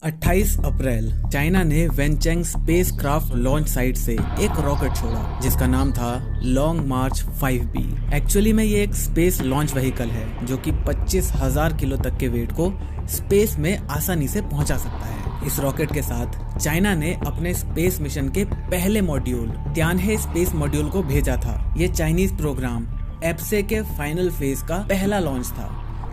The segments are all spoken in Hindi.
28 अप्रैल चाइना ने वेनचेंग स्पेस क्राफ्ट लॉन्च साइट से एक रॉकेट छोड़ा जिसका नाम था लॉन्ग मार्च 5B। एक्चुअली में ये एक स्पेस लॉन्च व्हीकल है जो कि 25,000 किलो तक के वेट को स्पेस में आसानी से पहुंचा सकता है। इस रॉकेट के साथ चाइना ने अपने स्पेस मिशन के पहले मॉड्यूल तियानहे स्पेस मॉड्यूल को भेजा था। ये चाइनीज प्रोग्राम एप्से के फाइनल फेज का पहला लॉन्च था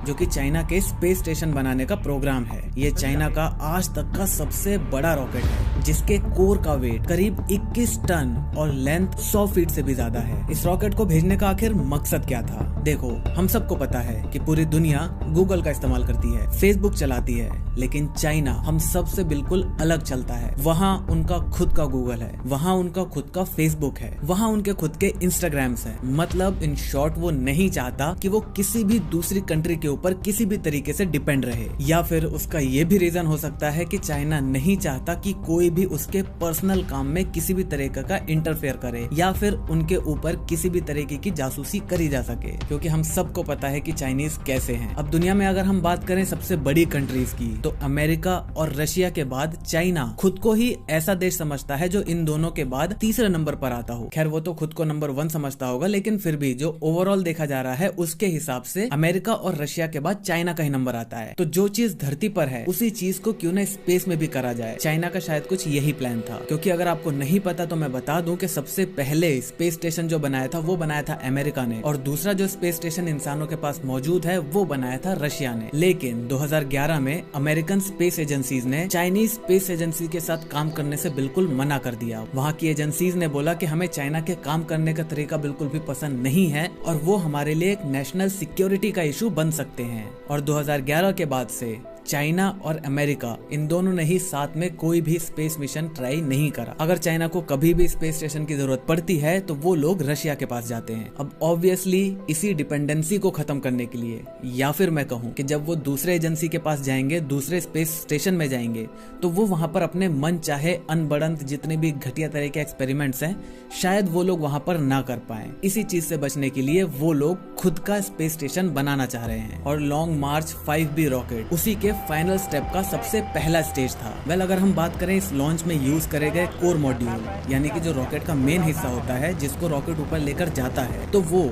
जो कि चाइना के स्पेस स्टेशन बनाने का प्रोग्राम है। ये चाइना का आज तक का सबसे बड़ा रॉकेट है जिसके कोर का वेट करीब 21 टन और लेंथ 100 फीट से भी ज्यादा है। इस रॉकेट को भेजने का आखिर मकसद क्या था? देखो, हम सबको पता है कि पूरी दुनिया गूगल का इस्तेमाल करती है, फेसबुक चलाती है, लेकिन चाइना हम सब से बिल्कुल अलग चलता है। वहाँ उनका खुद का गूगल है, वहाँ उनका खुद का फेसबुक है, वहाँ उनके खुद के इंस्टाग्राम्स है। मतलब इन शॉर्ट वो नहीं चाहता कि वो किसी भी दूसरी कंट्री के ऊपर किसी भी तरीके से डिपेंड रहे। या फिर उसका ये भी रीजन हो सकता है कि चाइना नहीं चाहता कि कोई भी उसके पर्सनल काम में किसी भी तरीके का इंटरफेयर करे या फिर उनके ऊपर किसी भी तरीके की जासूसी करी जा सके, क्योंकि हम सबको पता है कि चाइनीज कैसे हैं। अब दुनिया में अगर हम बात करें सबसे बड़ी कंट्रीज की, तो अमेरिका और रशिया के बाद चाइना खुद को ही ऐसा देश समझता है जो इन दोनों के बाद तीसरे नंबर पर आता हो। खैर, वो तो खुद को नंबर 1 समझता होगा, लेकिन फिर भी जो ओवरऑल देखा जा रहा है उसके हिसाब से अमेरिका और रशिया के बाद चाइना का ही नंबर आता है। तो जो चीज धरती पर है उसी चीज को क्यों ना स्पेस में भी करा जाए। चाइना का शायद कुछ यही प्लान था, क्योंकि अगर आपको नहीं पता तो मैं बता दूं कि सबसे पहले स्पेस स्टेशन जो बनाया था वो बनाया था अमेरिका ने, और दूसरा जो स्पेस स्टेशन इंसानों के पास मौजूद है वो बनाया था रशिया ने। लेकिन 2011 में अमेरिकन स्पेस एजेंसीज ने चाइनीज स्पेस एजेंसी के साथ काम करने से बिल्कुल मना कर दिया। वहाँ की एजेंसीज ने बोला कि हमें चाइना के काम करने का तरीका बिल्कुल भी पसंद नहीं है और वो हमारे लिए एक नेशनल सिक्योरिटी का इशू बन सकते हैं। और 2011 के बाद से चाइना और अमेरिका इन दोनों ने ही साथ में कोई भी स्पेस मिशन ट्राई नहीं करा। अगर चाइना को कभी भी स्पेस स्टेशन की जरूरत पड़ती है तो वो लोग रशिया के पास जाते हैं। अब ऑब्वियसली इसी डिपेंडेंसी को खत्म करने के लिए, या फिर मैं कहूँ कि जब वो दूसरे एजेंसी के पास जाएंगे, दूसरे स्पेस स्टेशन में जाएंगे, तो वो वहाँ पर अपने मन चाहे अनबड़ंत जितने भी घटिया तरह के एक्सपेरिमेंट्स हैं शायद वो लोग वहाँ पर ना कर पाए। इसी चीज से बचने के लिए वो लोग खुद का स्पेस स्टेशन बनाना चाह रहे हैं और लॉन्ग मार्च 5B रॉकेट उसी के फाइनल स्टेप का सबसे पहला स्टेज था। अगर हम बात करें इस लॉन्च में यूज करे गए कोर मॉड्यूल, यानी कि जो रॉकेट का मेन हिस्सा होता है जिसको रॉकेट ऊपर लेकर जाता है, तो वो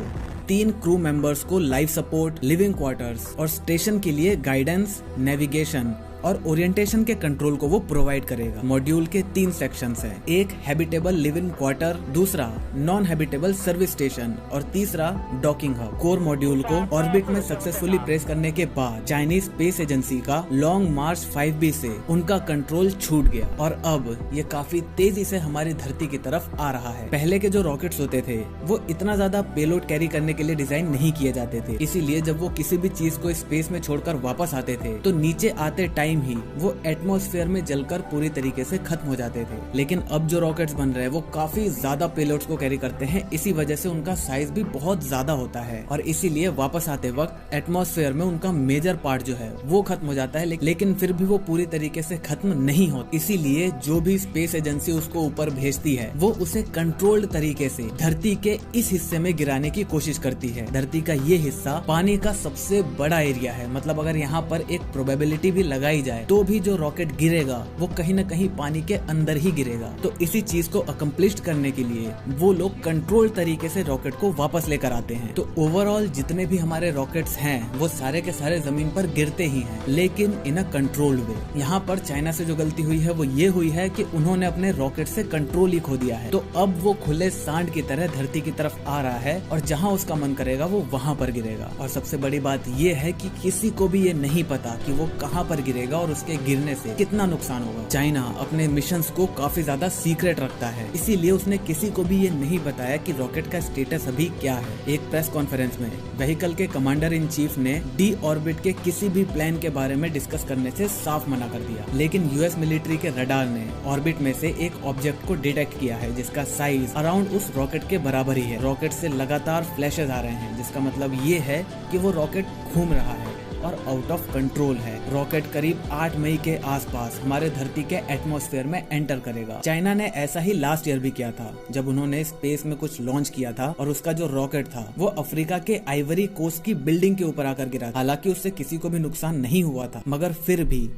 3 क्रू मेंबर्स को लाइफ सपोर्ट, लिविंग क्वार्टर्स और स्टेशन के लिए गाइडेंस, नेविगेशन और ओरिएंटेशन के कंट्रोल को वो प्रोवाइड करेगा। मॉड्यूल के 3 सेक्शंस हैं, एक हैबिटेबल लिविंग क्वार्टर, दूसरा नॉन हैबिटेबल सर्विस स्टेशन और तीसरा डॉकिंग हब। कोर मॉड्यूल को ऑर्बिट में सक्सेसफुली प्लेस करने के बाद चाइनीज स्पेस एजेंसी का लॉन्ग मार्च 5B से उनका कंट्रोल छूट गया और अब ये काफी तेजी से हमारी धरती की तरफ आ रहा है। पहले के जो रॉकेट्स होते थे वो इतना ज्यादा पेलोड कैरी करने के लिए डिजाइन नहीं किए जाते थे, इसीलिए जब वो किसी भी चीज को स्पेस में छोड़कर वापस आते थे तो नीचे आते टाइम ही वो एटमॉस्फेयर में जलकर पूरी तरीके से खत्म हो जाते थे। लेकिन अब जो रॉकेट्स बन रहे हैं वो काफी ज्यादा पेलोड्स को कैरी करते हैं, इसी वजह से उनका साइज भी बहुत ज्यादा होता है और इसीलिए वापस आते वक्त एटमॉस्फेयर में उनका मेजर पार्ट जो है वो खत्म हो जाता है, लेकिन फिर भी वो पूरी तरीके से खत्म नहीं होता। इसीलिए जो भी स्पेस एजेंसी उसको ऊपर भेजती है वो उसे कंट्रोल्ड तरीके से धरती के इस हिस्से में गिराने की कोशिश करती है। धरती का ये हिस्सा पानी का सबसे बड़ा एरिया है, मतलब अगर यहाँ पर एक प्रोबेबिलिटी भी लगाई जाए तो भी जो रॉकेट गिरेगा वो कहीं न कहीं पानी के अंदर ही गिरेगा। तो इसी चीज को अकम्प्लिश करने के लिए वो लोग कंट्रोल तरीके से रॉकेट को वापस लेकर आते हैं। तो ओवरऑल जितने भी हमारे रॉकेट्स हैं वो सारे के सारे जमीन पर गिरते ही हैं, लेकिन इन अ कंट्रोल्ड वे। यहाँ पर चाइना से जो गलती हुई है वो ये हुई है कि उन्होंने अपने रॉकेट से कंट्रोल ही खो दिया है। तो अब वो खुले सांड की तरह धरती की तरफ आ रहा है और जहाँ उसका मन करेगा वो वहाँ पर गिरेगा। और सबसे बड़ी बात ये है कि किसी को भी ये नहीं पता कि वो कहाँ पर गिरेगा और उसके गिरने से कितना नुकसान होगा। चाइना अपने मिशंस को काफी ज्यादा सीक्रेट रखता है, इसीलिए उसने किसी को भी ये नहीं बताया कि रॉकेट का स्टेटस अभी क्या है। एक प्रेस कॉन्फ्रेंस में व्हीकल के कमांडर इन चीफ ने डी ऑर्बिट के किसी भी प्लान के बारे में डिस्कस करने से साफ मना कर दिया, लेकिन यूएस मिलिट्री के रडार ने ऑर्बिट में से एक ऑब्जेक्ट को डिटेक्ट किया है जिसका साइज अराउंड उस रॉकेट के बराबर ही है। रॉकेट से लगातार फ्लैशेस आ रहे हैं, जिसका मतलब ये है कि वो रॉकेट घूम रहा है और आउट ऑफ कंट्रोल है। रॉकेट करीब 8 मई के आसपास हमारे धरती के एटमॉस्फेयर में एंटर करेगा। चाइना ने ऐसा ही लास्ट ईयर भी किया था जब उन्होंने स्पेस में कुछ लॉन्च किया था और उसका जो रॉकेट था वो अफ्रीका के आइवरी कोस्ट की बिल्डिंग के ऊपर आकर गिरा। हालांकि उससे किसी को भी नुकसान नहीं हुआ था, मगर फिर भी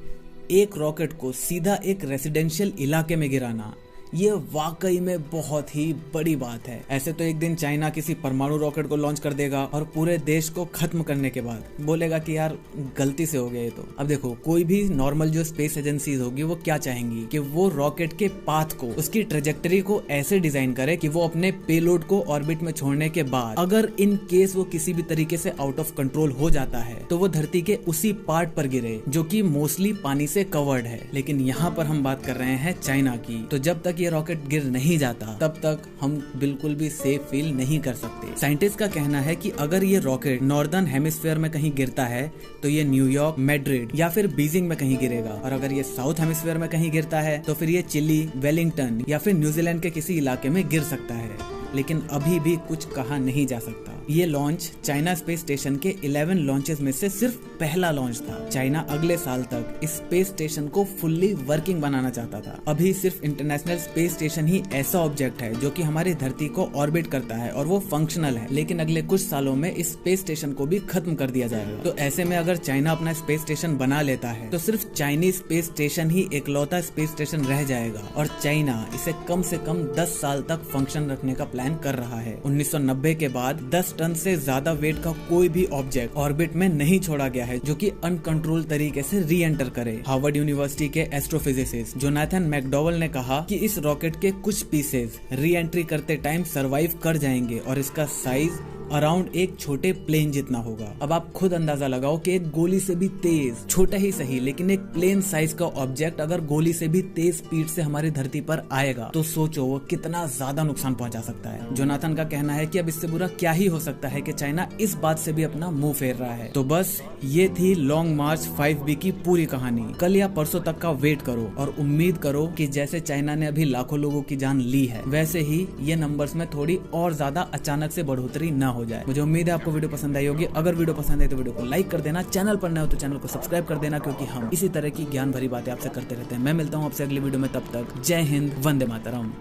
एक रॉकेट को सीधा एक रेसिडेंशियल इलाके में गिराना, ये वाकई में बहुत ही बड़ी बात है। ऐसे तो एक दिन चाइना किसी परमाणु रॉकेट को लॉन्च कर देगा और पूरे देश को खत्म करने के बाद बोलेगा कि यार गलती से हो गया ये तो। अब देखो, कोई भी नॉर्मल जो स्पेस एजेंसीज होगी वो क्या चाहेंगी कि वो रॉकेट के पाथ को, उसकी ट्रेजेक्टरी को ऐसे डिजाइन करे कि वो अपने पेलोड को ऑर्बिट में छोड़ने के बाद अगर इन केस वो किसी भी तरीके से आउट ऑफ कंट्रोल हो जाता है तो वो धरती के उसी पार्ट पर गिरे जो कि मोस्टली पानी से कवर्ड है। लेकिन यहाँ पर हम बात कर रहे हैं चाइना की, तो जब तक ये रॉकेट गिर नहीं जाता तब तक हम बिल्कुल भी सेफ फील नहीं कर सकते। साइंटिस्ट का कहना है कि अगर ये रॉकेट नॉर्दर्न हेमिस्फीयर में कहीं गिरता है तो ये न्यूयॉर्क, मैड्रिड या फिर बीजिंग में कहीं गिरेगा, और अगर ये साउथ हेमिस्फीयर में कहीं गिरता है तो फिर ये चिली, वेलिंगटन या फिर न्यूजीलैंड के किसी इलाके में गिर सकता है। लेकिन अभी भी कुछ कहा नहीं जा सकता। ये लॉन्च चाइना स्पेस स्टेशन के 11 लॉन्चेस में से सिर्फ पहला लॉन्च था। चाइना अगले साल तक इस स्पेस स्टेशन को फुल्ली वर्किंग बनाना चाहता था। अभी सिर्फ इंटरनेशनल स्पेस स्टेशन ही ऐसा ऑब्जेक्ट है जो कि हमारी धरती को ऑर्बिट करता है और वो फंक्शनल है, लेकिन अगले कुछ सालों में इस स्पेस स्टेशन को भी खत्म कर दिया जाएगा। तो ऐसे में अगर चाइना अपना स्पेस स्टेशन बना लेता है तो सिर्फ चाइनीज स्पेस स्टेशन ही एकलौता स्पेस स्टेशन रह जाएगा, और चाइना इसे कम से कम 10 साल तक फंक्शन रखने का प्लान कर रहा है। 1990 के बाद 10 टन से ज्यादा वेट का कोई भी ऑब्जेक्ट ऑर्बिट में नहीं छोड़ा गया है जो कि अनकंट्रोल तरीके से री एंटर करे। हार्वर्ड यूनिवर्सिटी के एस्ट्रोफिजिसिस्ट जोनाथन मैकडॉवेल ने कहा कि इस रॉकेट के कुछ पीसेस री एंट्री करते टाइम सरवाइव कर जाएंगे और इसका साइज अराउंड एक छोटे प्लेन जितना होगा। अब आप खुद अंदाजा लगाओ कि एक गोली से भी तेज, छोटा ही सही लेकिन एक प्लेन साइज का ऑब्जेक्ट अगर गोली से भी तेज स्पीड से हमारी धरती पर आएगा तो सोचो वो कितना ज्यादा नुकसान पहुंचा सकता है। जोनाथन का कहना है कि अब इससे बुरा क्या ही हो सकता है कि चाइना इस बात से भी अपना मुंह फेर रहा है। तो बस ये थी लॉन्ग मार्च 5B की पूरी कहानी। कल या परसों तक का वेट करो और उम्मीद करो कि जैसे चाइना ने अभी लाखों लोगों की जान ली है वैसे ही ये नंबर्स में थोड़ी और ज्यादा अचानक से बढ़ोतरी न हो जाए। मुझे उम्मीद है आपको वीडियो पसंद आई होगी। अगर वीडियो पसंद है तो वीडियो को लाइक कर देना, चैनल पर नए हो तो चैनल को सब्सक्राइब कर देना, क्योंकि हम इसी तरह की ज्ञान भरी बातें आपसे करते रहते हैं। मैं मिलता हूँ आपसे अगली वीडियो में, तब तक जय हिंद, वंदे मातरम।